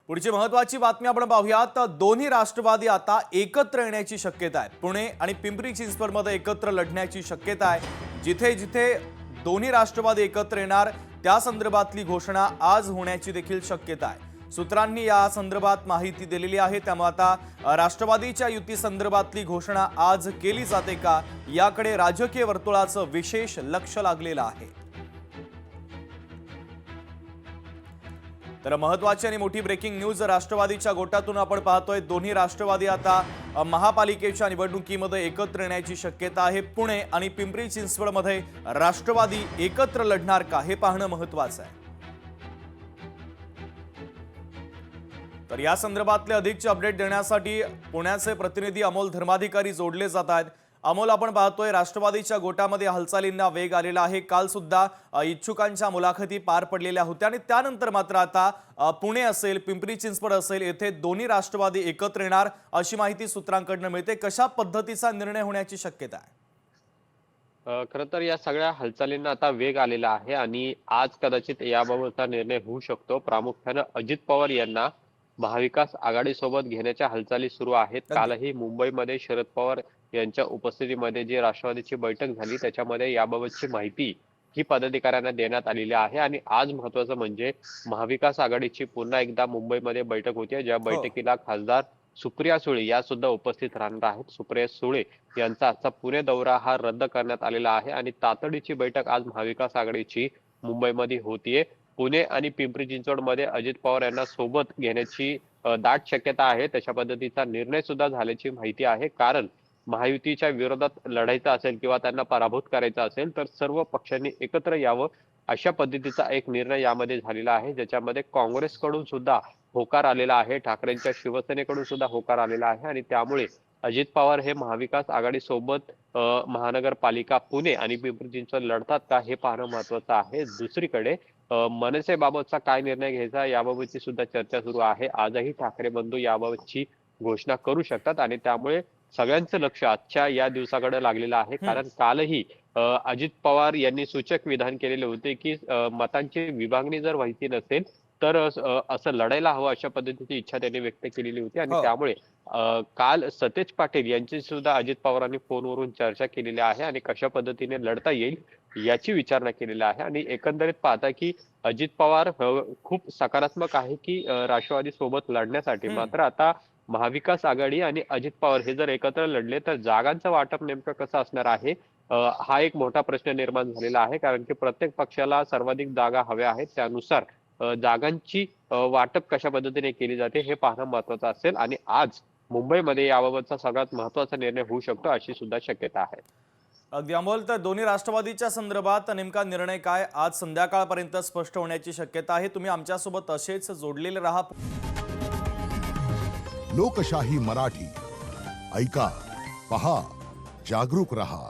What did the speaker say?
पुढची महत्त्वाची बातमी आपण पाहूयात। दोन्ही राष्ट्रवादी आता एकत्र येण्याची शक्यता आहे। पुणे आणि पिंपरी चिंचवडमध्ये एकत्र लढण्याची शक्यता आहे। जिथे जिथे दोन्ही राष्ट्रवादी एकत्र येणार त्या संदर्भातली घोषणा आज होण्याची देखील शक्यता आहे। सूत्रांनी या संदर्भात माहिती दिलेली आहे। त्यामुळे आता राष्ट्रवादीच्या युती संदर्भातली घोषणा आज केली जाते का याकडे राजकीय वर्तुळाचं विशेष लक्ष लागलेलं आहे। तर महत्त्वाची आणि मोठी ब्रेकिंग न्यूज राष्ट्रवादीच्या गोटातून आपण पाहतोय। दोन्ही राष्ट्रवादी आता महापालिकेच्या निवडणुकीमध्ये एकत्र येण्याची शक्यता आहे। पुणे आणि पिंपरी चिंचवडमध्ये राष्ट्रवादी एकत्र लढणार का हे पाहणं महत्त्वाचं आहे। तर या संदर्भातले अधिकचे अपडेट देण्यासाठी पुण्याचे प्रतिनिधी अमोल धर्माधिकारी जोडले जात आहेत। अमोल, आपण पाहतोय राष्ट्रवादीच्या गोटामध्ये हालचालींना वेग आलेला आहे। काल सुद्धा इच्छुकांच्या मुलाखती पार पडलेल्या होत्या आणि त्यानंतर मात्र आता पुणे असेल पिंपरी चिंचवड असेल येथे दोन्ही राष्ट्रवादी एकत्र येणार अशी माहिती सूत्रांकडून मिळते। कशा पद्धतीचा निर्णय होण्याची शक्यता आहे? खरं तर या सगळ्या हालचालींना आता वेग आलेला आहे आणि आज कदाचित याबाबतचा निर्णय होऊ शकतो। प्रामुख्याने अजित पवार यांना महाविकास आघाडी सोबत घेण्याच्या हालचाली सुरू आहेत। कालही मुंबईमध्ये शरद पवार यांच्या उपस्थितीमध्ये जी राष्ट्रवादीची बैठक झाली त्याच्यामध्ये याबाबतची माहिती ही पदाधिकाऱ्यांना देण्यात आलेली आहे। आणि आज महत्त्वाचं म्हणजे महाविकास आघाडीची पुन्हा एकदा मुंबईमध्ये बैठक होती, ज्या बैठकीला खासदार सुप्रिया सुळे या सुद्धा उपस्थित राहणार आहेत। सुप्रिया सुळे यांचा आजचा पुणे दौरा हा रद्द करण्यात आलेला आहे आणि तातडीची बैठक आज महाविकास आघाडीची मुंबईमध्ये होतीये। पुणे आणि पिंपरी चिंचवडमध्ये अजित पवार यांना सोबत घेण्याची दाट शक्यता आहे। तशा पद्धतीचा निर्णय सुद्धा झाल्याची माहिती आहे। कारण महायुतीच्या विरोधात लढायचं असेल किंवा त्यांना पराभूत करायचं असेल तर सर्व पक्षांनी एकत्र यावं अशा पद्धतीचा एक निर्णय यामध्ये झालेला आहे, ज्याच्यामध्ये काँग्रेसकडून सुद्धा होकार आलेला आहे, ठाकरेंच्या शिवसेनेकडून सुद्धा होकार आलेला आहे। आणि त्यामुळे अजित पवार हे महाविकास आघाडी सोबत महानगरपालिका पुणे आणि पिंपरी चिंचवड लढतात का हे पाहणं महत्वाचं आहे। दुसरीकडे मनसेबाबतचा काय निर्णय घ्यायचा याबाबतची सुद्धा चर्चा सुरू आहे। आजही ठाकरे बंधू याबाबतची घोषणा करू शकतात आणि त्यामुळे सगळ्यांचं लक्ष आजच्या या दिवसाकडे लागलेलं आहे। कारण कालही अजित पवार यांनी सूचक विधान केलेले होते की मतांची विभागणी जर व्हायची नसेल तर असं लढायला हवं अशा पद्धतीची इच्छा त्यांनी व्यक्त केलेली होती। आणि त्यामुळे काल सतेज पाटील यांची सुद्धा अजित पवारांनी फोनवरून चर्चा केलेली आहे आणि कशा पद्धतीने लढता येईल याची विचारणा केलेली आहे। आणि एकंदरीत पाहता की अजित पवार खूप सकारात्मक आहे की राष्ट्रवादी सोबत लढण्यासाठी। मात्र आता महाविकास आघाडी आणि अजित पवार हे जर एकत्र लढले तर जागांचं वाटप नेमकं कसं असणार आहे हा एक मोठा प्रश्न निर्माण झालेला आहे। कारण की प्रत्येक पक्षाला सर्वाधिक जागा हव्या आहेत, त्यानुसार जागांची वाटप कशा पद्धतीने केली जाते हे पाहणं महत्वाचं असेल। आणि आज मुंबईमध्ये याबाबतचा सगळ्यात महत्वाचा निर्णय होऊ शकतो अशी सुद्धा शक्यता आहे। अगदी अमोल, तर दोन्ही राष्ट्रवादीच्या संदर्भात नेमका निर्णय काय आज संध्याकाळपर्यंत स्पष्ट होण्याची शक्यता आहे। तुम्ही आमच्यासोबत असेच जोडलेले राहा। लोकशाही मराठी ऐका, पहा, जागरूक रहा।